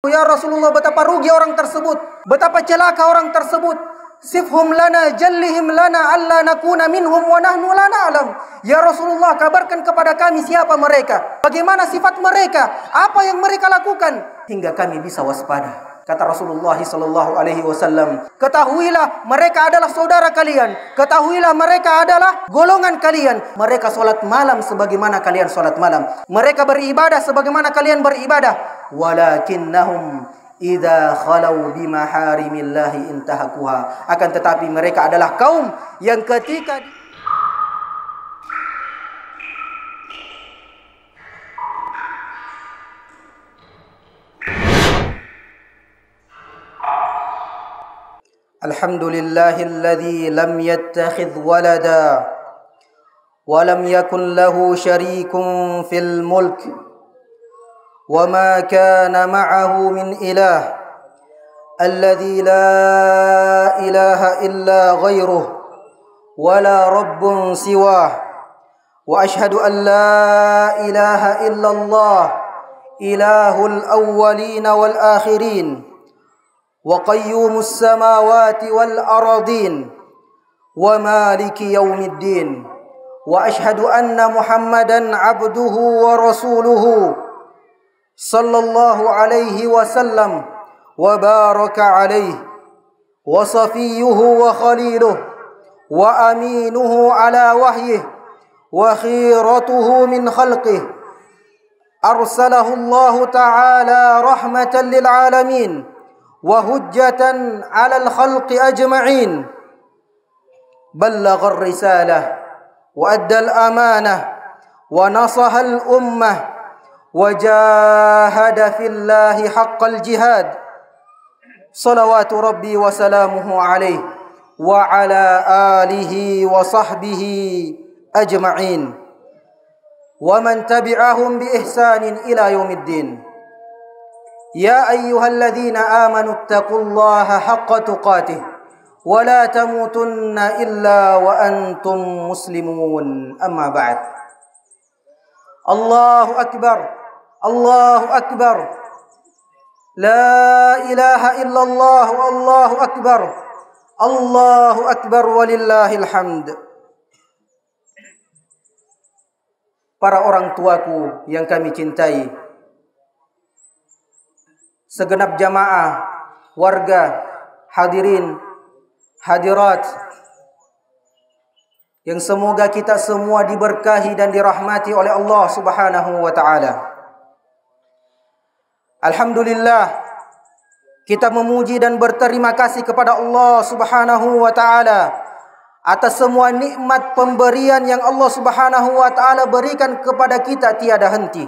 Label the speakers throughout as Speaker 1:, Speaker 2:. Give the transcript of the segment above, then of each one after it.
Speaker 1: Ya Rasulullah, betapa rugi orang tersebut, betapa celaka orang tersebut. Sifhum lana, jallihim lana, alla nakuna minhum wa nahnu la na'lam. Ya Rasulullah, kabarkan kepada kami siapa mereka, bagaimana sifat mereka, apa yang mereka lakukan, hingga kami bisa waspada. Kata Rasulullah sallallahu alaihi wasallam, ketahuilah mereka adalah saudara kalian, ketahuilah mereka adalah golongan kalian. Mereka salat malam sebagaimana kalian salat malam, mereka beribadah sebagaimana kalian beribadah. Walakinnahum idza khalau bimaharimillahi intahakuha. Akan tetapi mereka adalah kaum yang ketika Alhamdulillahilladzi lam yattakhidh walada wa lam yakun lahu syarikun fil mulk wa ma kana ma'ahu min ilah alladzi la ilaha illa ghairuh wa la rabbun siwah wa ashhadu an la ilaha illallah ilahul awwalin wal akhirin وقيوم السماوات والأرضين ومالك يوم الدين وأشهد أن محمدا عبده ورسوله صلى الله عليه وسلم وبارك عليه وصفيه وخليله وأمينه على وحيه وخيرته من خلقه أرسله الله تعالى رحمة للعالمين وهجة على الخلق أجمعين بلغ الرسالة وأدى الأمانة ونصح الأمة وجاهد في الله حق الجهاد صلوات ربي وسلامه عليه وعلى آله وصحبه أجمعين ومن تبعهم بإحسان إلى يوم الدين. يا أيها الذين آمنوا اتقوا الله حق تقاته ولا تموتن إلا وأنتم مسلمون. أما بعد. الله أكبر الله أكبر لا إله إلا الله والله أكبر الله أكبر ولله الحمد. Para orang tuaku yang kami cintai, segenap jamaah, warga, hadirin, hadirat, yang semoga kita semua diberkahi dan dirahmati oleh Allah Subhanahu wa taala. Alhamdulillah, kita memuji dan berterima kasih kepada Allah Subhanahu wa taala atas semua nikmat pemberian yang Allah Subhanahu wa taala berikan kepada kita tiada henti.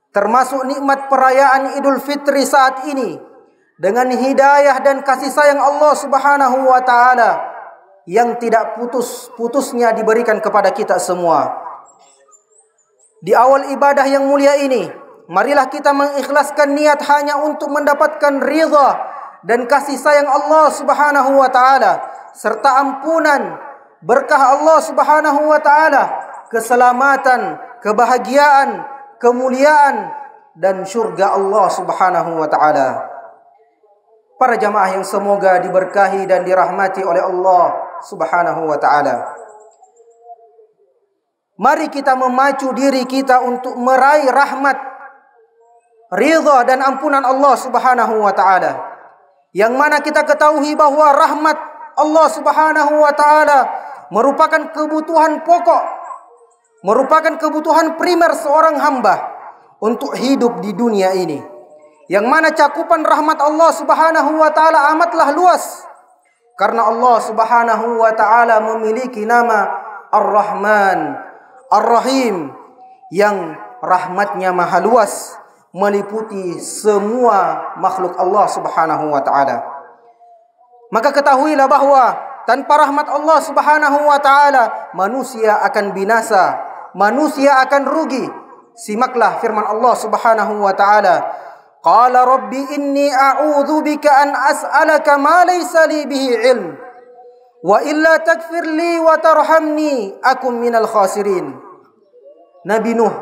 Speaker 1: Termasuk nikmat perayaan Idul Fitri saat ini dengan hidayah dan kasih sayang Allah Subhanahu wa taala yang tidak putus-putusnya diberikan kepada kita semua. Di awal ibadah yang mulia ini, marilah kita mengikhlaskan niat hanya untuk mendapatkan ridha dan kasih sayang Allah Subhanahu wa taala serta ampunan, berkah Allah Subhanahu wa taala, keselamatan, kebahagiaan, kemuliaan dan syurga Allah Subhanahu wa taala. Para jamaah yang semoga diberkahi dan dirahmati oleh Allah Subhanahu wa taala. Mari kita memacu diri kita untuk meraih rahmat, ridha dan ampunan Allah Subhanahu wa taala. Yang mana kita ketahui bahwa rahmat Allah Subhanahu wa taala merupakan kebutuhan pokok, merupakan kebutuhan primer seorang hamba untuk hidup di dunia ini. Yang mana cakupan rahmat Allah Subhanahu wa taala amatlah luas. Karena Allah Subhanahu wa taala memiliki nama Ar-Rahman, Ar-Rahim, yang rahmatnya maha luas, meliputi semua makhluk Allah Subhanahu wa taala. Maka ketahuilah bahwa tanpa rahmat Allah Subhanahu wa taala manusia akan binasa, manusia akan rugi. Simaklah firman Allah Subhanahu wa taala, qala rabbi inni a'udzu bika an as'alaka ma laysa li bihi ilm wa illa taghfir li wa tarhamni akum minal khasirin. Nabi Nuh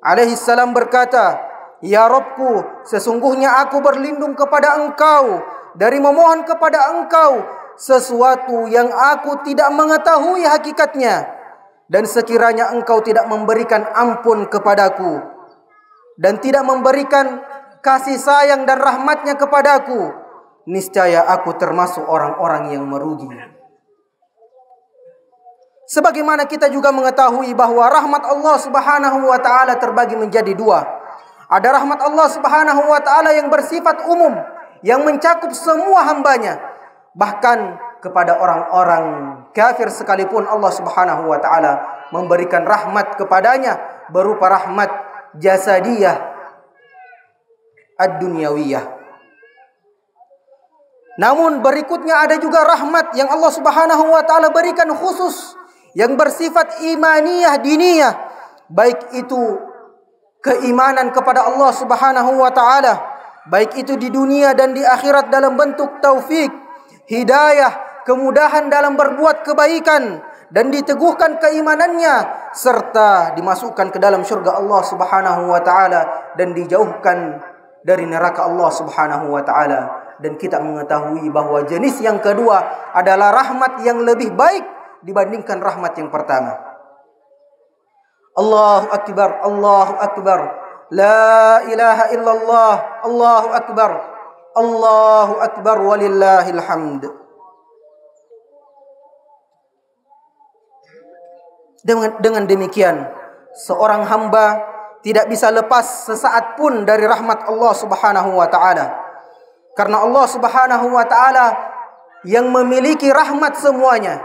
Speaker 1: alaihi salam berkata, Ya Rabbku, sesungguhnya aku berlindung kepada Engkau dari memohon kepada Engkau sesuatu yang aku tidak mengetahui hakikatnya, dan sekiranya Engkau tidak memberikan ampun kepadaku dan tidak memberikan kasih sayang dan rahmatnya kepadaku, niscaya aku termasuk orang-orang yang merugi. Sebagaimana kita juga mengetahui bahwa rahmat Allah Subhanahu wa taala terbagi menjadi dua. Ada rahmat Allah Subhanahu wa taala yang bersifat umum, yang mencakup semua hambanya. Bahkan kepada orang-orang kafir sekalipun Allah Subhanahu wa taala memberikan rahmat kepadanya berupa rahmat jasadiyah ad-dunyawiyah. Namun berikutnya ada juga rahmat yang Allah Subhanahu wa taala berikan khusus yang bersifat imaniyah diniyah, baik itu keimanan kepada Allah Subhanahu wa taala, baik itu di dunia dan di akhirat dalam bentuk taufik, hidayah, kemudahan dalam berbuat kebaikan dan diteguhkan keimanannya, serta dimasukkan ke dalam syurga Allah Subhanahu wa taala dan dijauhkan dari neraka Allah Subhanahu wa taala. Dan kita mengetahui bahwa jenis yang kedua adalah rahmat yang lebih baik dibandingkan rahmat yang pertama. Allahu Akbar, Allahu Akbar, la ilaha illallah, Allahu Akbar, Allahu Akbar, walillahil hamd. Dengan demikian, seorang hamba tidak bisa lepas sesaat pun dari rahmat Allah Subhanahu wa taala. Karena Allah Subhanahu wa taala yang memiliki rahmat semuanya,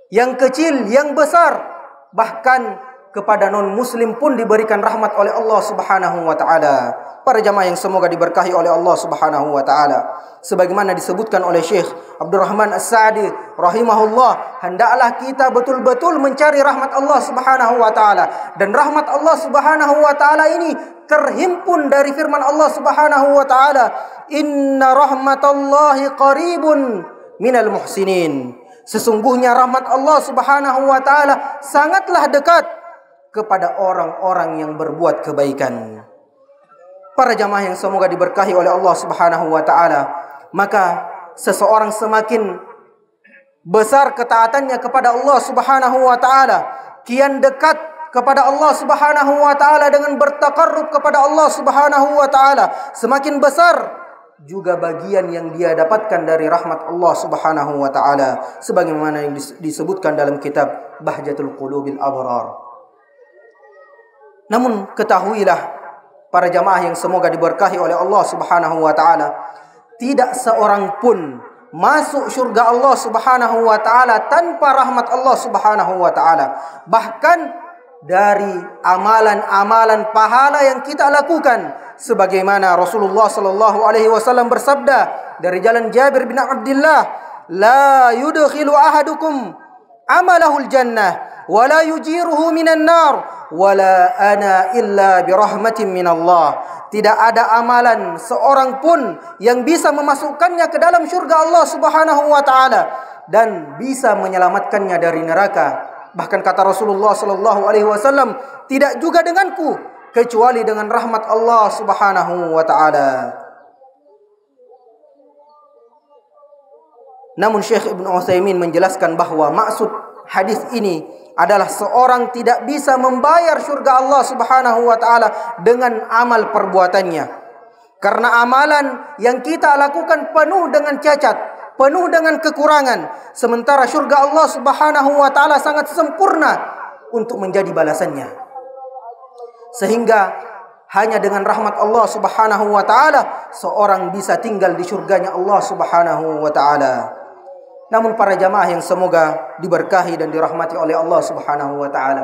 Speaker 1: yang kecil, yang besar, bahkan kepada non-muslim pun diberikan rahmat oleh Allah Subhanahu wa taala. Para jamaah yang semoga diberkahi oleh Allah Subhanahu wa taala, sebagaimana disebutkan oleh Syekh Abdurrahman As-Sa'di rahimahullah, hendaklah kita betul-betul mencari rahmat Allah Subhanahu wa taala, dan rahmat Allah Subhanahu wa taala ini terhimpun dari firman Allah Subhanahu wa taala, inna rahmatallahi qaribun minal muhsinin. Sesungguhnya rahmat Allah Subhanahu wa taala sangatlah dekat kepada orang-orang yang berbuat kebaikan. Para jamaah yang semoga diberkahi oleh Allah Subhanahu wa taala, maka seseorang semakin besar ketaatannya kepada Allah Subhanahu wa taala, kian dekat kepada Allah Subhanahu wa taala dengan bertaqarrub kepada Allah Subhanahu wa taala, semakin besar juga bagian yang dia dapatkan dari rahmat Allah Subhanahu wa taala, sebagaimana yang disebutkan dalam kitab Bahjatul Qulubil Abrar. Namun ketahuilah para jamaah yang semoga diberkahi oleh Allah Subhanahu wa taala, tidak seorang pun masuk syurga Allah Subhanahu wa taala tanpa rahmat Allah Subhanahu wa taala. Bahkan dari amalan-amalan pahala yang kita lakukan, sebagaimana Rasulullah sallallahu alaihi wasallam bersabda dari jalan Jabir bin Abdullah, la yudkhilu ahadukum amalahul jannah wa la yujiruhu minan nar wa la ana illa birahmatin minallah. Tidak ada amalan seorang pun yang bisa memasukkannya ke dalam syurga Allah Subhanahu wa taala dan bisa menyelamatkannya dari neraka. Bahkan kata Rasulullah sallallahu alaihi wasallam, tidak juga denganku kecuali dengan rahmat Allah Subhanahu wa taala. Namun Syekh Ibn Utsaimin menjelaskan bahwa maksud hadis ini adalah seorang tidak bisa membayar syurga Allah Subhanahu wa taala dengan amal perbuatannya. Karena amalan yang kita lakukan penuh dengan cacat, penuh dengan kekurangan, sementara syurga Allah Subhanahu wa taala sangat sempurna untuk menjadi balasannya. Sehingga hanya dengan rahmat Allah Subhanahu wa taala seorang bisa tinggal di syurganya Allah Subhanahu wa taala. Namun para jamaah yang semoga diberkahi dan dirahmati oleh Allah Subhanahu wa taala,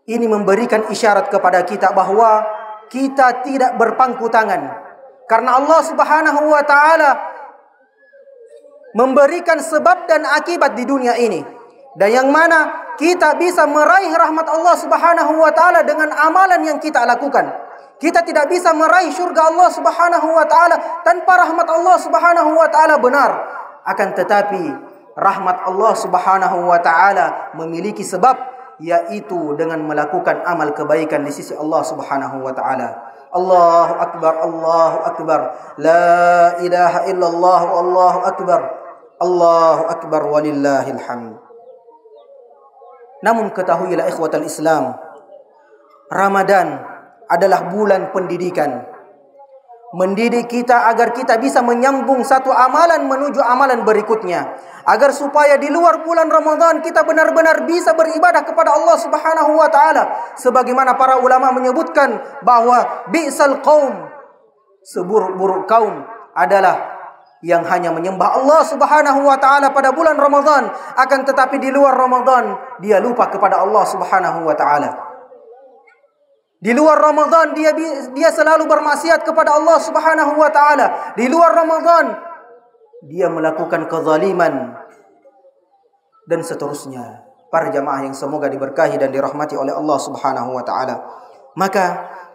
Speaker 1: ini memberikan isyarat kepada kita bahwa kita tidak berpangku tangan, karena Allah Subhanahu wa taala memberikan sebab dan akibat di dunia ini, dan yang mana kita bisa meraih rahmat Allah Subhanahu wa taala dengan amalan yang kita lakukan. Kita tidak bisa meraih syurga Allah Subhanahu wa taala tanpa rahmat Allah Subhanahu wa taala benar. Akan tetapi rahmat Allah Subhanahu wa taala memiliki sebab yaitu dengan melakukan amal kebaikan di sisi Allah Subhanahu wa taala. Allahu akbar, Allahu akbar, la ilaha illallah, Allahu akbar, Allahu akbar, walillahil hamd. Namun ketahuilah ikhwatal Islam, Ramadan adalah bulan pendidikan. Mendidik kita agar kita bisa menyambung satu amalan menuju amalan berikutnya, agar supaya di luar bulan Ramadan kita benar-benar bisa beribadah kepada Allah Subhanahu wa taala, sebagaimana para ulama menyebutkan bahwa bi'sal qaum, seburuk-buruk kaum adalah yang hanya menyembah Allah Subhanahu wa taala pada bulan Ramadan, akan tetapi di luar Ramadan dia lupa kepada Allah Subhanahu wa taala. Di luar Ramadan dia selalu bermaksiat kepada Allah Subhanahu wa taala. Di luar Ramadan dia melakukan kezaliman dan seterusnya. Para jamaah yang semoga diberkahi dan dirahmati oleh Allah Subhanahu wa taala. Maka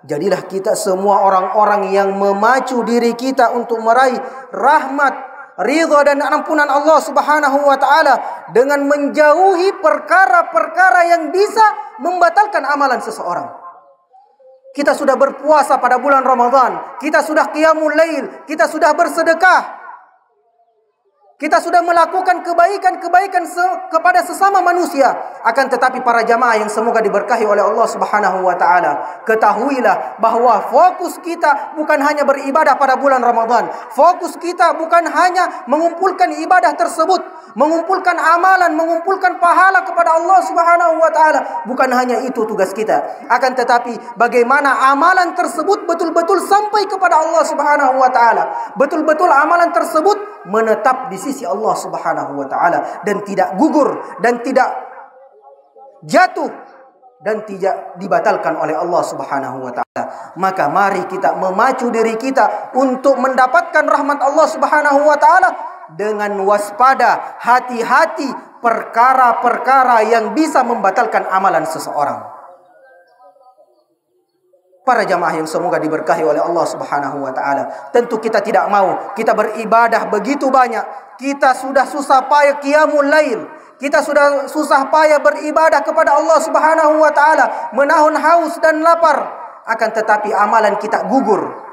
Speaker 1: jadilah kita semua orang-orang yang memacu diri kita untuk meraih rahmat, ridha dan ampunan Allah Subhanahu wa taala dengan menjauhi perkara-perkara yang bisa membatalkan amalan seseorang. Kita sudah berpuasa pada bulan Ramadan, kita sudah qiyamul lail, kita sudah bersedekah, kita sudah melakukan kebaikan-kebaikan kepada sesama manusia. Akan tetapi para jamaah yang semoga diberkahi oleh Allah Subhanahu wa taala, ketahuilah bahwa fokus kita bukan hanya beribadah pada bulan Ramadan. Fokus kita bukan hanya mengumpulkan ibadah tersebut, mengumpulkan amalan, mengumpulkan pahala kepada Allah Subhanahu wa taala. Bukan hanya itu tugas kita. Akan tetapi bagaimana amalan tersebut betul-betul sampai kepada Allah Subhanahu wa taala. Betul-betul amalan tersebut menetap di sisi Allah Subhanahu wa taala dan tidak gugur dan tidak jatuh dan tidak dibatalkan oleh Allah Subhanahu wa taala. Maka mari kita memacu diri kita untuk mendapatkan rahmat Allah Subhanahu wa taala dengan waspada, hati-hati perkara-perkara yang bisa membatalkan amalan seseorang. Para jamaah yang semoga diberkahi oleh Allah Subhanahu wa taala, tentu kita tidak mau kita beribadah begitu banyak. Kita sudah susah payah qiyamul lail, kita sudah susah payah beribadah kepada Allah Subhanahu wa taala, menahan haus dan lapar, akan tetapi amalan kita gugur.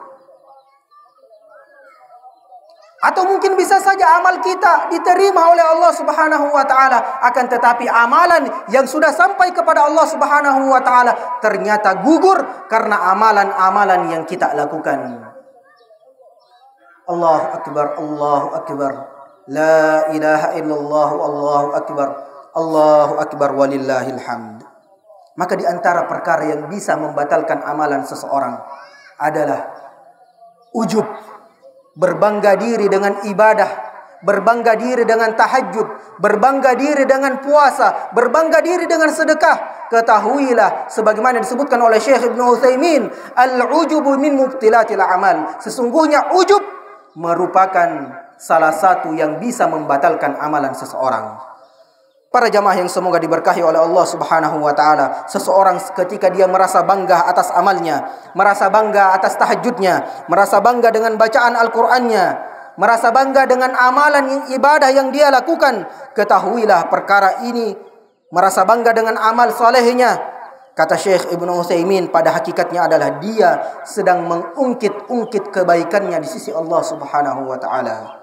Speaker 1: Atau mungkin bisa saja amal kita diterima oleh Allah Subhanahu wa taala, akan tetapi amalan yang sudah sampai kepada Allah Subhanahu wa taala ternyata gugur karena amalan-amalan yang kita lakukan. Allahu akbar, Allahu akbar. La ilaha illallah, Allahu akbar. Allahu akbar, walillahil hamd. Maka di antara perkara yang bisa membatalkan amalan seseorang adalah ujub, berbangga diri dengan ibadah, berbangga diri dengan tahajud, berbangga diri dengan puasa, berbangga diri dengan sedekah. Ketahuilah sebagaimana disebutkan oleh Syekh Ibn Utsaimin, al-ujubu min mubtilatil amal. Sesungguhnya ujub merupakan salah satu yang bisa membatalkan amalan seseorang. Para jamaah yang semoga diberkahi oleh Allah Subhanahu wa taala, seseorang ketika dia merasa bangga atas amalnya, merasa bangga atas tahajudnya, merasa bangga dengan bacaan Al-Qur'annya, merasa bangga dengan amalan ibadah yang dia lakukan, ketahuilah perkara ini merasa bangga dengan amal salehnya. Kata Syekh Ibn Utsaimin, pada hakikatnya adalah dia sedang mengungkit-ungkit kebaikannya di sisi Allah Subhanahu wa taala.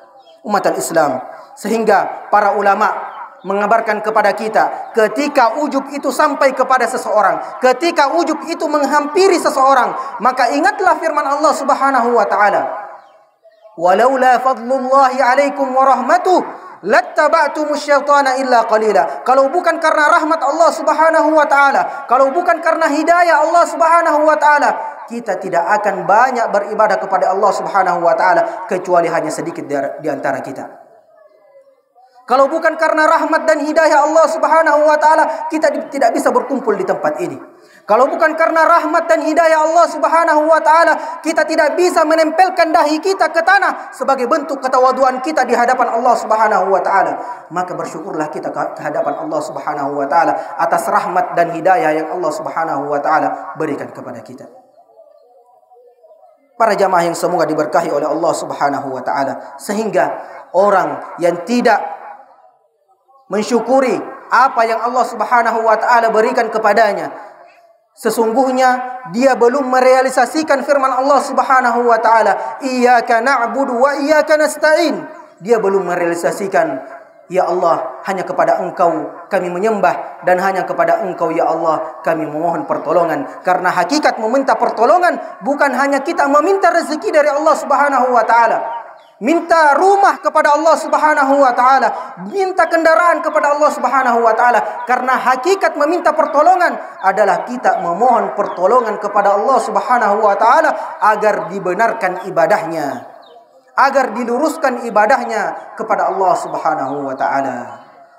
Speaker 1: Umat al-Islam, sehingga para ulama mengabarkan kepada kita, ketika ujub itu sampai kepada seseorang, ketika ujub itu menghampiri seseorang, maka ingatlah firman Allah Subhanahu wa taala, "Walaula fadlullahi 'alaikum wa rahmatuh lattaba'tumus syaitana illa qalila." Kalau bukan karena rahmat Allah Subhanahu wa taala, kalau bukan karena hidayah Allah Subhanahu wa taala, kita tidak akan banyak beribadah kepada Allah Subhanahu wa taala kecuali hanya sedikit di antara kita. Kalau bukan karena rahmat dan hidayah Allah Subhanahu wa taala, kita tidak bisa berkumpul di tempat ini. Kalau bukan karena rahmat dan hidayah Allah Subhanahu wa taala, kita tidak bisa menempelkan dahi kita ke tanah sebagai bentuk ketawaduan kita di hadapan Allah Subhanahu wa taala. Maka bersyukurlah kita ke hadapan Allah Subhanahu wa taala atas rahmat dan hidayah yang Allah Subhanahu wa taala berikan kepada kita. Para jamaah yang semoga diberkahi oleh Allah Subhanahu wa taala, sehingga orang yang tidak mensyukuri apa yang Allah Subhanahu wa taala berikan kepadanya. Sesungguhnya dia belum merealisasikan firman Allah Subhanahu wa taala, iyyaka na'budu wa iyyaka nasta'in. Dia belum merealisasikan, ya Allah, hanya kepada Engkau kami menyembah dan hanya kepada Engkau ya Allah kami memohon pertolongan. Karena hakikat meminta pertolongan bukan hanya kita meminta rezeki dari Allah Subhanahu wa taala, minta rumah kepada Allah Subhanahu wa taala, minta kendaraan kepada Allah Subhanahu wa taala. Karena hakikat meminta pertolongan adalah kita memohon pertolongan kepada Allah Subhanahu wa taala agar dibenarkan ibadahnya, agar diluruskan ibadahnya kepada Allah Subhanahu wa taala.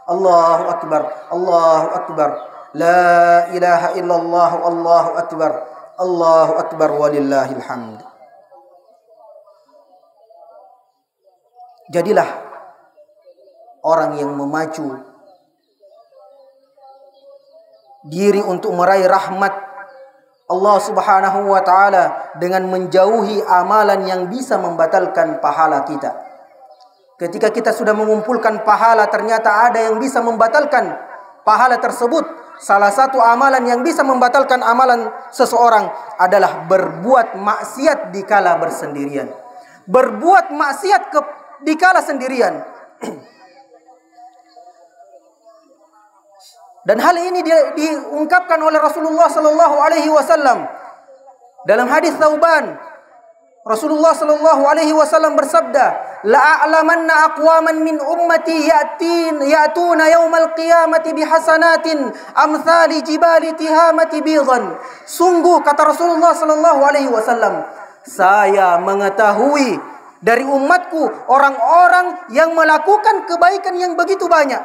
Speaker 1: Allahu akbar, Allahu akbar. La ilaha illallah, Allahu akbar. Allahu akbar walillahil hamd. Jadilah orang yang memacu diri untuk meraih rahmat Allah Subhanahu wa taala dengan menjauhi amalan yang bisa membatalkan pahala kita. Ketika kita sudah mengumpulkan pahala, ternyata ada yang bisa membatalkan pahala tersebut. Salah satu amalan yang bisa membatalkan amalan seseorang adalah berbuat maksiat dikala bersendirian. Berbuat maksiat dikala sendirian. Dan hal ini diungkapkan oleh Rasulullah sallallahu alaihi wasallam dalam hadis Thauban. Rasulullah sallallahu alaihi wasallam bersabda, "La a'lamanna aqwaman min ummati ya'tuna yaumal qiyamati bihasanatin amsali jibali tihamati bidan." Sungguh, kata Rasulullah sallallahu alaihi wasallam, saya mengetahui dari umatku orang-orang yang melakukan kebaikan yang begitu banyak.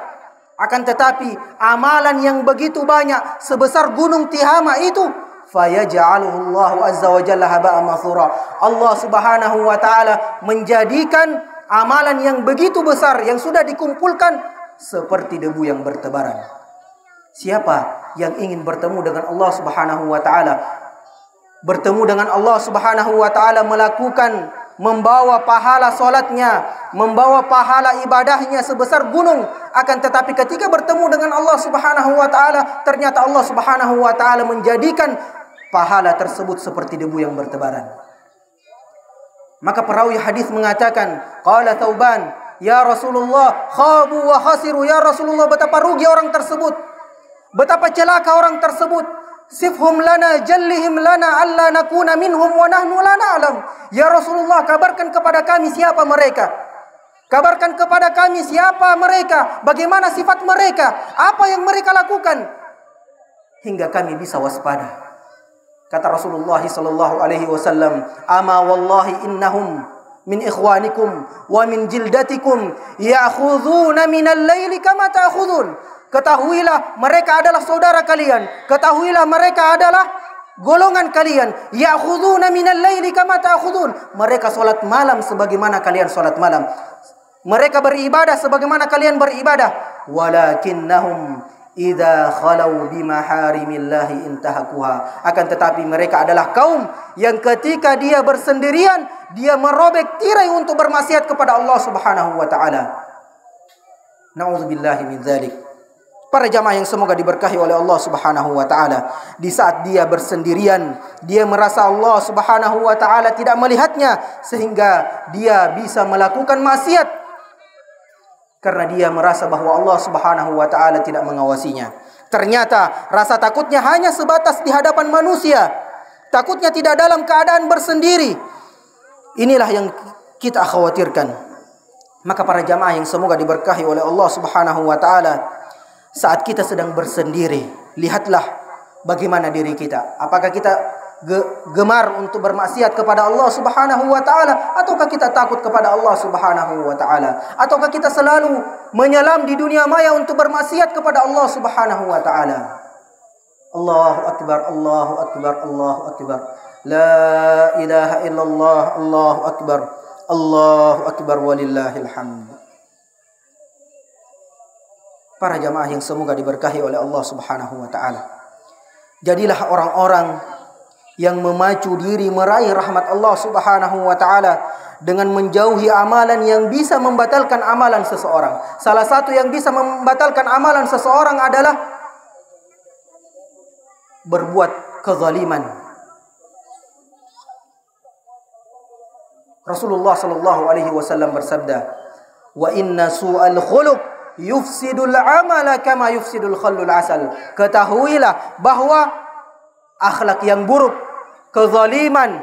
Speaker 1: Akan tetapi amalan yang begitu banyak sebesar gunung Tihama itu, fayaj'aluhu Allahu azza wa jalla haba'an mansura. Allah Subhanahu wa taala menjadikan amalan yang begitu besar yang sudah dikumpulkan seperti debu yang bertebaran. Siapa yang ingin bertemu dengan Allah Subhanahu wa taala, bertemu dengan Allah Subhanahu wa taala, membawa pahala solatnya, membawa pahala ibadahnya sebesar gunung. Akan tetapi ketika bertemu dengan Allah Subhanahu wa taala, ternyata Allah Subhanahu wa taala menjadikan pahala tersebut seperti debu yang bertebaran. Maka perawi hadis mengatakan, qala Thauban, ya Rasulullah, khabu wa khasiru. Ya Rasulullah, betapa rugi orang tersebut, betapa celaka orang tersebut. Sifhum lana jallihim lana alla nakuna minhum wa nahnu la na'lam. Ya Rasulullah, kabarkan kepada kami siapa mereka. Kabarkan kepada kami siapa mereka, bagaimana sifat mereka, apa yang mereka lakukan, hingga kami bisa waspada. Kata Rasulullah sallallahu alaihi wasallam, "Ama wallahi innahum min ikhwanikum wa min jildatikum ya'khudhuna minal laili kama ta'khudhun." Ketahuilah mereka adalah saudara kalian. Ketahuilah mereka adalah golongan kalian. Ya'khudhuna minal laili kama ta'khudhun. Mereka salat malam sebagaimana kalian salat malam. Mereka beribadah sebagaimana kalian beribadah. Walakinnahum idza khalau bimaharimillahi intahakuha. Akan tetapi mereka adalah kaum yang ketika dia bersendirian, dia merobek tirai untuk bermaksiat kepada Allah Subhanahu wa taala. Nauzubillahi min dzalik. Para jamaah yang semoga diberkahi oleh Allah Subhanahu wa taala, di saat dia bersendirian, dia merasa Allah Subhanahu wa taala tidak melihatnya sehingga dia bisa melakukan maksiat karena dia merasa bahwa Allah Subhanahu wa taala tidak mengawasinya. Ternyata rasa takutnya hanya sebatas di hadapan manusia. Takutnya tidak dalam keadaan bersendiri. Inilah yang kita khawatirkan. Maka para jamaah yang semoga diberkahi oleh Allah Subhanahu wa taala, saat kita sedang bersendiri, lihatlah bagaimana diri kita. Apakah kita gemar untuk bermaksiat kepada Allah Subhanahu wa taala, ataukah kita takut kepada Allah Subhanahu wa taala? Ataukah kita selalu menyelam di dunia maya untuk bermaksiat kepada Allah Subhanahu wa taala? Allahu akbar, Allahu akbar, Allahu akbar. La ilaha illallah, Allahu akbar. Allahu akbar walillahil hamd. Para jamaah yang semoga diberkahi oleh Allah Subhanahu wa taala, jadilah orang-orang yang memacu diri meraih rahmat Allah Subhanahu wa taala dengan menjauhi amalan yang bisa membatalkan amalan seseorang. Salah satu yang bisa membatalkan amalan seseorang adalah berbuat kezaliman. Rasulullah sallallahu alaihi wasallam bersabda, "Wa inna su'al khuluq yufsidul amala kama yufsidul khallul asal." Ketahuilah bahwa akhlak yang buruk, kezaliman,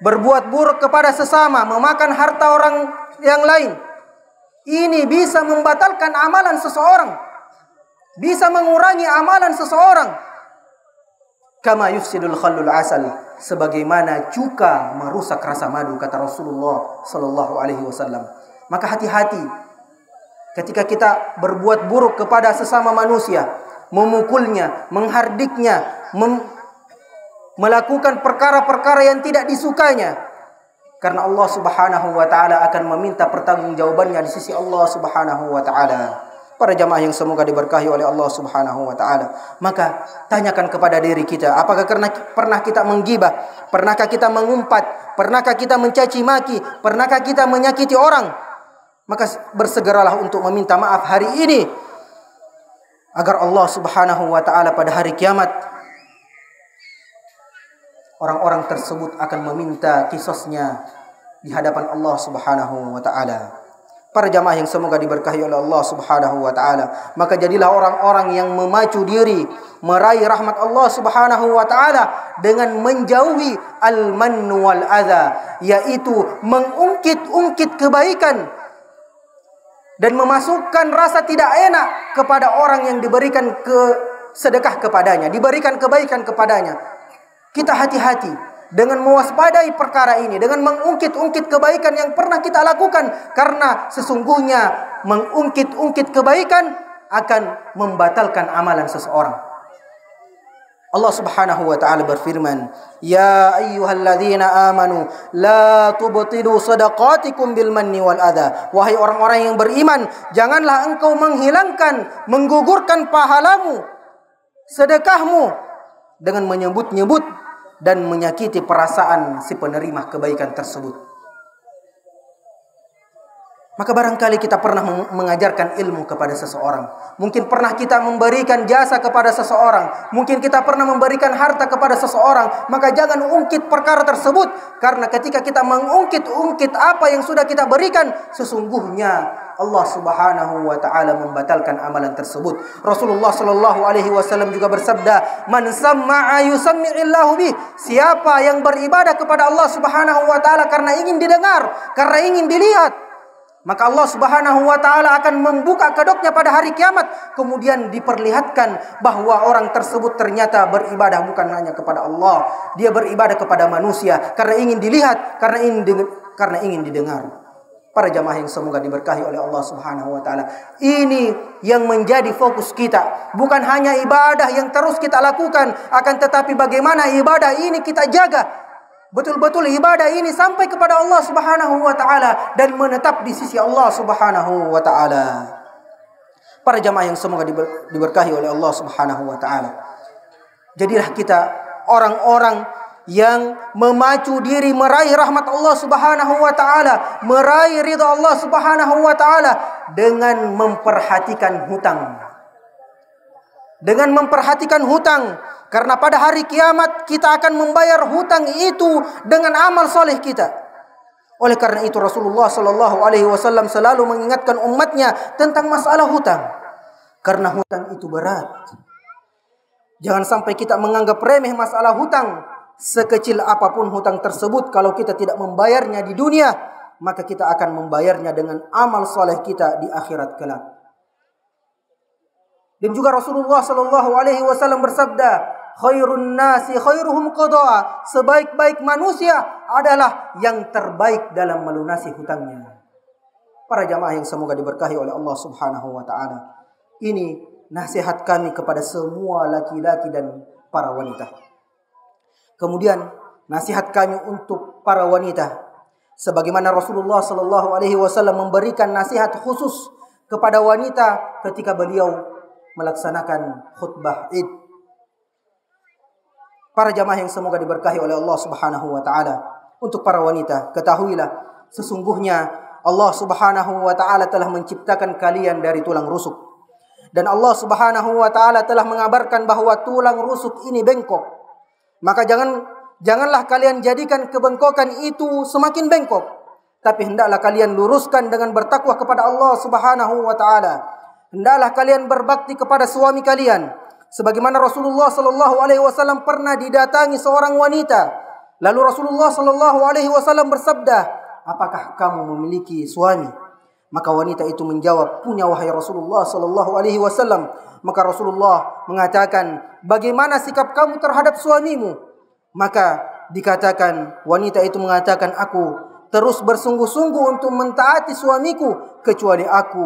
Speaker 1: berbuat buruk kepada sesama, memakan harta orang yang lain, ini bisa membatalkan amalan seseorang, bisa mengurangi amalan seseorang. Kama yufsidul khallul asal, sebagaimana cuka merusak rasa madu, kata Rasulullah sallallahu alaihi wasallam. Maka hati-hati ketika kita berbuat buruk kepada sesama manusia, memukulnya, menghardiknya, melakukan perkara-perkara yang tidak disukainya, karena Allah Subhanahu wa taala akan meminta pertanggungjawabannya di sisi Allah Subhanahu wa taala. Para jamaah yang semoga diberkahi oleh Allah Subhanahu wa taala, maka tanyakan kepada diri kita, apakah pernah kita menggibah, pernahkah kita mengumpat, pernahkah kita mencaci maki, pernahkah kita menyakiti orang? Maka bersegeralah untuk meminta maaf hari ini, agar Allah Subhanahu wa taala pada hari kiamat orang-orang tersebut akan meminta qisasnya di hadapan Allah Subhanahu wa taala. Para jamaah yang semoga diberkahi oleh Allah Subhanahu wa taala, maka jadilah orang-orang yang memacu diri meraih rahmat Allah Subhanahu wa taala dengan menjauhi al-mann wal adza, yaitu mengungkit-ungkit kebaikan dan memasukkan rasa tidak enak kepada orang yang diberikan sedekah kepadanya, diberikan kebaikan kepadanya. Kita hati-hati dengan mewaspadai perkara ini, dengan mengungkit-ungkit kebaikan yang pernah kita lakukan, karena sesungguhnya mengungkit-ungkit kebaikan akan membatalkan amalan seseorang. Allah Subhanahu wa taala berfirman, "Ya ayyuhalladzina amanu la tubtilu shadaqatikum bil manni wal adza." Wahai orang-orang yang beriman, janganlah engkau menghilangkan, menggugurkan pahalamu, sedekahmu dengan menyebut-nyebut dan menyakiti perasaan si penerima kebaikan tersebut. Maka barangkali kita pernah mengajarkan ilmu kepada seseorang. Mungkin pernah kita memberikan jasa kepada seseorang. Mungkin kita pernah memberikan harta kepada seseorang. Maka jangan ungkit perkara tersebut. Karena ketika kita mengungkit-ungkit apa yang sudah kita berikan, sesungguhnya Allah Subhanahu wa taala membatalkan amalan tersebut. Rasulullah sallallahu alaihi wasallam juga bersabda, "Man samma'a yusammi'illahu bih." Siapa yang beribadah kepada Allah Subhanahu wa taala karena ingin didengar, karena ingin dilihat, maka Allah Subhanahu wa taala akan membuka kedoknya pada hari kiamat, kemudian diperlihatkan bahwa orang tersebut ternyata beribadah bukan hanya kepada Allah, dia beribadah kepada manusia karena ingin dilihat, karena ingin didengar. Para jamaah yang semoga diberkahi oleh Allah Subhanahu wa taala, ini yang menjadi fokus kita, bukan hanya ibadah yang terus kita lakukan, akan tetapi bagaimana ibadah ini kita jaga betul-betul, ibadah ini sampai kepada Allah Subhanahu wa taala dan menetap di sisi Allah Subhanahu wa taala. Para jamaah yang semoga diberkahi oleh Allah Subhanahu wa taala, jadilah kita orang-orang yang memacu diri meraih rahmat Allah Subhanahu wa taala, meraih ridha Allah Subhanahu wa taala dengan memperhatikan hutang. Dengan memperhatikan hutang, karena pada hari kiamat kita akan membayar hutang itu dengan amal soleh kita. Oleh karena itu Rasulullah sallallahu alaihi wasallam selalu mengingatkan umatnya tentang masalah hutang, karena hutang itu berat. Jangan sampai kita menganggap remeh masalah hutang. Sekecil apapun hutang tersebut, kalau kita tidak membayarnya di dunia, maka kita akan membayarnya dengan amal soleh kita di akhirat kelak. Dan juga Rasulullah sallallahu alaihi wasallam bersabda, "Khairun nasi khairuhum qada'a." Sebaik-baik manusia adalah yang terbaik dalam melunasi hutangnya. Para jamaah yang semoga diberkahi oleh Allah Subhanahu wa taala, ini nasihat kami kepada semua laki-laki dan para wanita. Kemudian nasihat kami untuk para wanita, sebagaimana Rasulullah sallallahu alaihi wasallam memberikan nasihat khusus kepada wanita ketika beliau melaksanakan khutbah Id. Para jamaah yang semoga diberkahi oleh Allah Subhanahu wa taala. Untuk para wanita, ketahuilah sesungguhnya Allah Subhanahu wa taala telah menciptakan kalian dari tulang rusuk. Dan Allah Subhanahu wa taala telah mengabarkan bahwa tulang rusuk ini bengkok. Maka janganlah kalian jadikan kebengkokan itu semakin bengkok, tapi hendaklah kalian luruskan dengan bertakwa kepada Allah Subhanahu wa taala. Hendaklah kalian berbakti kepada suami kalian. Sebagaimana Rasulullah sallallahu alaihi wasallam pernah didatangi seorang wanita. Lalu Rasulullah sallallahu alaihi wasallam bersabda, "Apakah kamu memiliki suami?" Maka wanita itu menjawab, "Punya wahai Rasulullah sallallahu alaihi wasallam." Maka Rasulullah mengatakan, "Bagaimana sikap kamu terhadap suamimu?" Maka dikatakan, wanita itu mengatakan, "Aku terus bersungguh-sungguh untuk mentaati suamiku, kecuali aku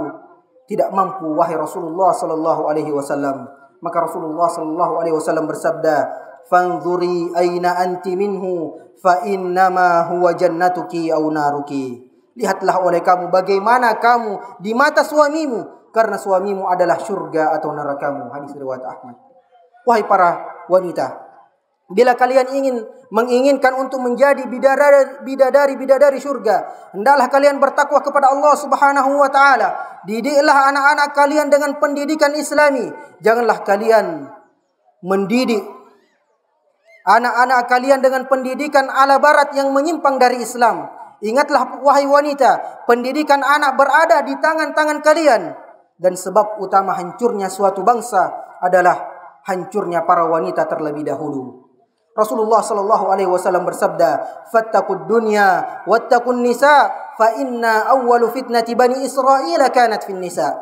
Speaker 1: tidak mampu wahai Rasulullah sallallahu alaihi wasallam." Maka Rasulullah sallallahu alaihi wasallam bersabda, "Fanzuri aina anti minhu fa innama huwa jannatuki aw naruki." Lihatlah oleh kamu bagaimana kamu di mata suamimu, karena suamimu adalah surga atau nerakamu. Hadis riwayat Ahmad. Wahai para wanita, bila kalian menginginkan untuk menjadi bidadari surga, hendaklah kalian bertakwa kepada Allah Subhanahu wa taala. Didiklah anak-anak kalian dengan pendidikan Islami. Janganlah kalian mendidik anak-anak kalian dengan pendidikan ala barat yang menyimpang dari Islam. Ingatlah wahai wanita, pendidikan anak berada di tangan-tangan kalian. Dan sebab utama hancurnya suatu bangsa adalah hancurnya para wanita terlebih dahulu. Rasulullah sallallahu alaihi wasallam bersabda, "Fattaqud dunya wattaqun nisa, fa inna awwalu fitnati bani Israil kanat fin nisa."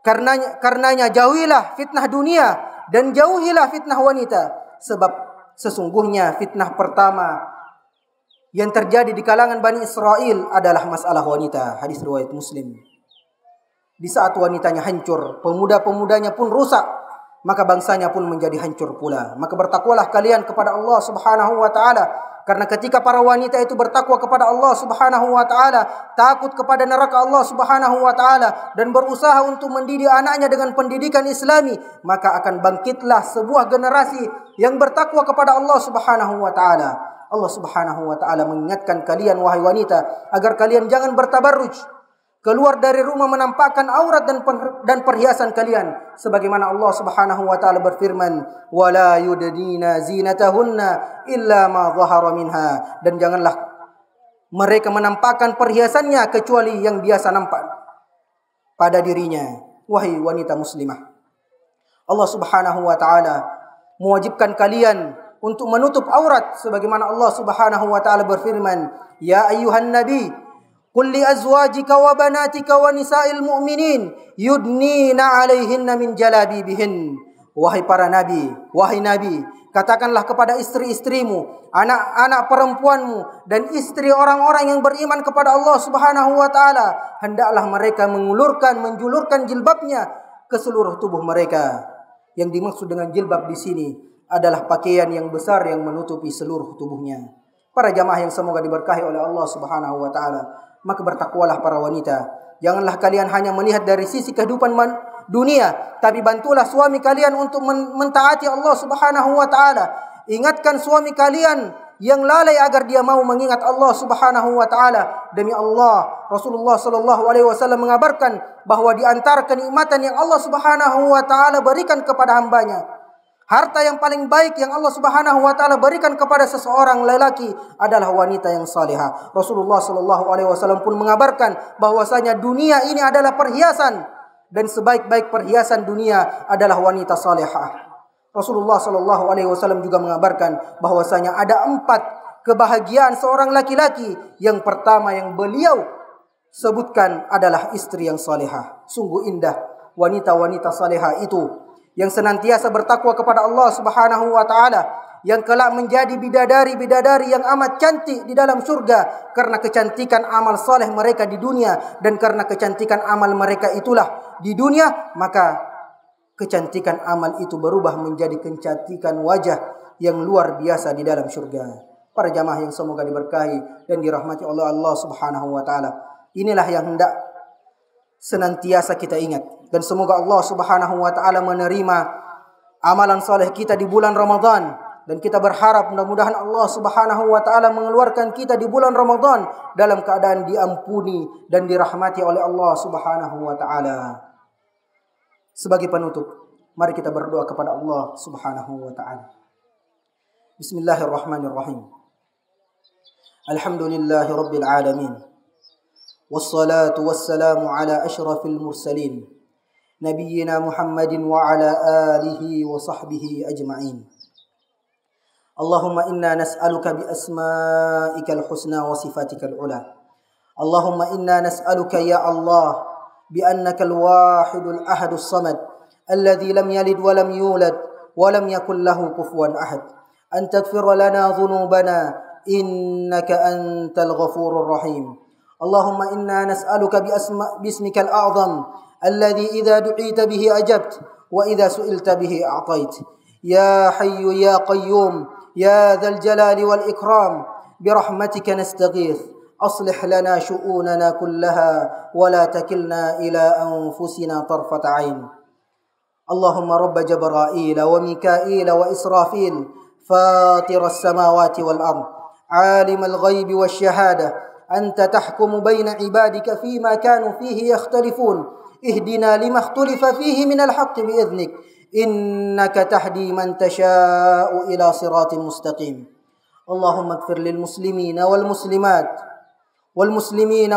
Speaker 1: Karenanya jauhilah fitnah dunia dan jauhilah fitnah wanita, sebab sesungguhnya fitnah pertama yang terjadi di kalangan Bani Israel adalah masalah wanita. Hadis riwayat Muslim. Di saat wanitanya hancur, pemuda-pemudanya pun rusak, maka bangsanya pun menjadi hancur pula. Maka bertakwalah kalian kepada Allah Subhanahu wa taala, karena ketika para wanita itu bertakwa kepada Allah Subhanahu wa taala, takut kepada neraka Allah Subhanahu wa taala, dan berusaha untuk mendidik anaknya dengan pendidikan Islami, maka akan bangkitlah sebuah generasi yang bertakwa kepada Allah Subhanahu wa taala. Allah Subhanahu wa taala mengingatkan kalian wahai wanita agar kalian jangan bertabarruj, keluar dari rumah menampakkan aurat dan perhiasan kalian, sebagaimana Allah Subhanahu wa taala berfirman, "Wala yudnina zinatahunna illa ma dhahara minha." Dan janganlah mereka menampakkan perhiasannya kecuali yang biasa nampak pada dirinya. Wahai wanita muslimah, Allah Subhanahu wa taala mewajibkan kalian untuk menutup aurat, sebagaimana Allah Subhanahu wa taala berfirman, "Ya ayyuhan nabi, qul li azwajika wa banatika wa nisa'il mu'minin yudnina 'alaihinna min jalabibihin." Wahai para nabi, wahai nabi, katakanlah kepada istri-istrimu, anak-anak perempuanmu, dan istri orang-orang yang beriman kepada Allah Subhanahu wa taala, hendaklah mereka menjulurkan jilbabnya ke seluruh tubuh mereka. Yang dimaksud dengan jilbab di sini adalah pakaian yang besar yang menutupi seluruh tubuhnya. Para jamaah yang semoga diberkahi oleh Allah Subhanahu wa taala, maka bertakwalah para wanita. Janganlah kalian hanya melihat dari sisi kehidupan dunia, tapi bantulah suami kalian untuk mentaati Allah Subhanahu wa taala. Ingatkan suami kalian yang lalai agar dia mau mengingat Allah Subhanahu wa taala. Demi Allah, Rasulullah sallallahu alaihi wasallam mengabarkan bahwa di antara kenikmatan yang Allah Subhanahu wa taala berikan kepada hambanya, harta yang paling baik yang Allah Subhanahu wa taala berikan kepada seseorang lelaki adalah wanita yang salihah. Rasulullah sallallahu alaihi wasallam pun mengabarkan bahwasanya dunia ini adalah perhiasan, dan sebaik-baik perhiasan dunia adalah wanita salihah. Rasulullah sallallahu alaihi wasallam juga mengabarkan bahwasanya ada 4 kebahagiaan seorang laki-laki. Yang pertama yang beliau sebutkan adalah istri yang salihah. Sungguh indah wanita-wanita salihah itu yang senantiasa bertakwa kepada Allah Subhanahu wa taala, yang kelak menjadi bidadari-bidadari yang amat cantik di dalam surga karena kecantikan amal saleh mereka di dunia, dan karena kecantikan amal mereka itulah di dunia, maka kecantikan amal itu berubah menjadi kecantikan wajah yang luar biasa di dalam surga. Para jamaah yang semoga diberkahi dan dirahmati oleh Allah Subhanahu wa taala, inilah yang hendak senantiasa kita ingat, dan semoga Allah Subhanahu wa taala menerima amalan saleh kita di bulan Ramadan, Dan kita berharap mudah-mudahan Allah Subhanahu wa taala mengeluarkan kita di bulan Ramadan dalam keadaan diampuni dan dirahmati oleh Allah Subhanahu wa taala. Sebagai penutup, mari kita berdoa kepada Allah Subhanahu wa taala. Bismillahirrahmanirrahim. Alhamdulillahirabbil alamin. Wassalatu wassalamu ala asyrafil mursalin. Nabiyyina Muhammadin wa ala alihi wa sahbihi ajma'in. Allahumma inna nas'aluka bi asma'ikal husna wa sifatikal ula. Allahumma inna nas'aluka ya Allah bi annakal wahidul ahadus samad alladhi lam yalid wa lam yulad wa lam yakul lahu kufuwan ahad an taghfir lana dhunubana innaka antal ghafurur rahim. Allahumma inna nas'aluka bi ismikal a'zam alladhi idza du'ita bihi ajabt wa idza su'ilta bihi a'tait. Ya hayyu ya qayyum يا ذا الجلال والإكرام برحمتك نستغيث أصلح لنا شؤوننا كلها ولا تكلنا إلى أنفسنا طرفة عين. اللهم رب جبرائيل وميكائيل وإسرافيل فاطر السماوات والأرض عالم الغيب والشهادة أنت تحكم بين عبادك فيما كانوا فيه يختلفون اهدنا لما اختلف فيه من الحق بإذنك إنك تهدي من تشاء إلى صراط مستقيم. اللهم اغفر للمسلمين والمسلمات والمسلمين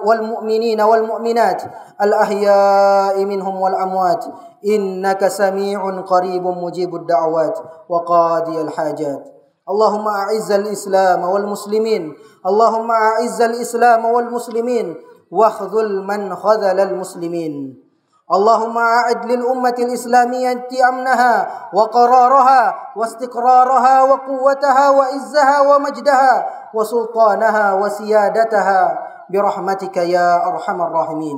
Speaker 1: والمؤمنين والمؤمنات الأحياء منهم والأموات إنك سميع قريب مجيب الدعوات وقاضي الحاجات. اللهم أعز الإسلام والمسلمين اللهم أعز الإسلام والمسلمين واخذل من خذل المسلمين. اللهم أعد للأمة الإسلامية أمنها وقرارها واستقرارها وقوتها وعزها ومجدها وسلطانها وسيادتها برحمتك يا أرحم الراحمين.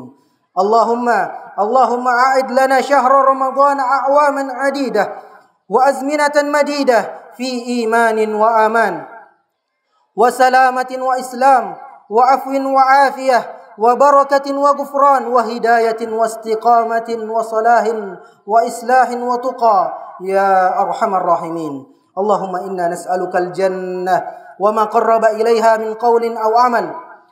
Speaker 1: اللهم أعد لنا شهر رمضان أعواما عديدة وأزمنة مديدة في إيمان وأمان وسلامة وإسلام وعفو وعافية وبركة وغفران وهداية واستقامة وصلاح وإصلاح وتقى يا أرحم الراحمين. اللهم إنا نسألك الجنة وما قرب إليها من قول أو عمل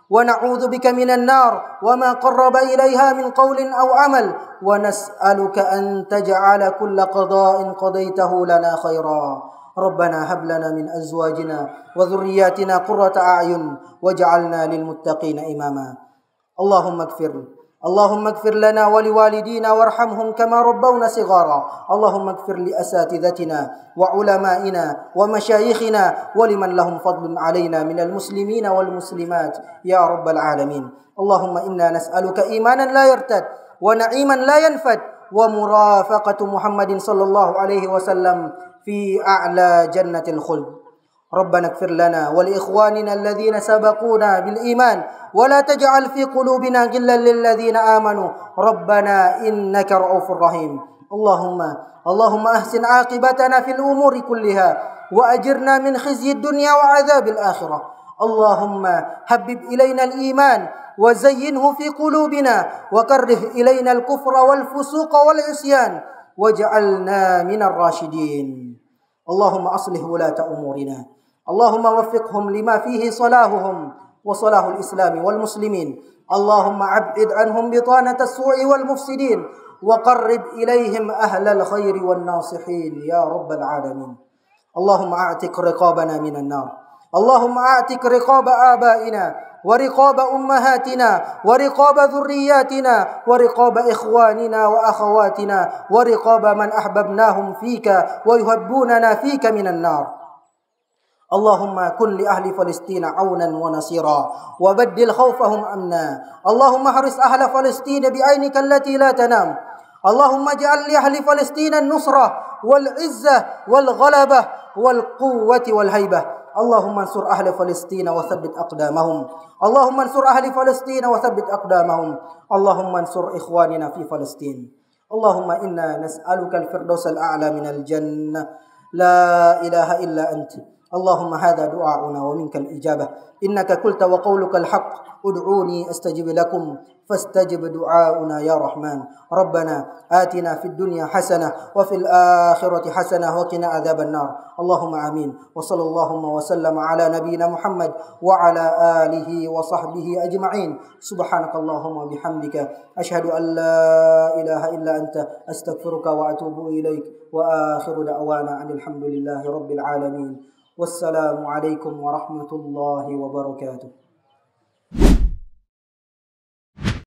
Speaker 1: ونعوذ بك من النار وما قرب إليها من قول أو عمل ونسألك أن تجعل كل قضاء قضيته لنا خيرا. ربنا هب لنا من أزواجنا وذرياتنا قرة أعين واجعلنا للمتقين إماما. اللهم اغفر لنا ولوالدينا وارحمهم كما ربونا صغارا. اللهم اغفر لأساتذتنا وعلمائنا ومشايخنا ولمن لهم فضل علينا من المسلمين والمسلمات يا رب العالمين. اللهم إنا نسألك إيمانا لا يرتد ونعيما لا ينفد ومرافقة محمد صلى الله عليه وسلم في أعلى جنة الخلد. ربنا اغفر لنا ولإخواننا الذين سبقونا بالإيمان ولا تجعل في قلوبنا غلا للذين آمنوا ربنا إنك رؤوف رحيم. اللهم أحسن عاقبتنا في الأمور كلها وأجرنا من خزي الدنيا وعذاب الآخرة. اللهم حبب إلينا الإيمان وزينه في قلوبنا وكره إلينا الكفر والفسوق والعصيان واجعلنا من الراشدين. اللهم أصلح ولاة أمورنا اللهم وفقهم لما فيه صلاحهم وصلاح الإسلام والمسلمين. اللهم أبعد عنهم بطانة السوء والمفسدين وقرب إليهم أهل الخير والناصحين يا رب العالمين. اللهم أعتق رقابنا من النار. اللهم أعتق رقاب آبائنا ورقاب أمهاتنا ورقاب ذرياتنا ورقاب إخواننا وأخواتنا ورقاب من أحببناهم فيك ويحبوننا فيك من النار. اللهم كن لأهل فلسطين عونا ونصيرا وبدل خوفهم أمنا. اللهم حرس أهل فلسطين بعينك التي لا تنام. اللهم اجعل لأهل فلسطين النصرة والعزة والغلبة والقوة والهيبة. اللهم انصر أهل فلسطين وثبت أقدامهم. اللهم انصر أهل فلسطين وثبت أقدامهم. اللهم انصر إخواننا في فلسطين. اللهم إنا نسألك الفردوس الأعلى من الجنة. لا إله إلا أنت. اللهم هذا دعاؤنا ومنك الإجابة إنك قلت وقولك الحق ادعوني أستجب لكم فاستجب دعاؤنا يا رحمن ربنا آتنا في الدنيا حسنة وفي الآخرة حسنة وقنا عذاب النار اللهم آمين وصلى اللهم وسلم على نبينا محمد وعلى آله وصحبه أجمعين سبحانك اللهم وبحمدك أشهد أن لا إله إلا أنت أستغفرك وأتوب إليك وآخر دعوانا أن الحمد لله رب العالمين والسلام عليكم ورحمة الله وبركاته.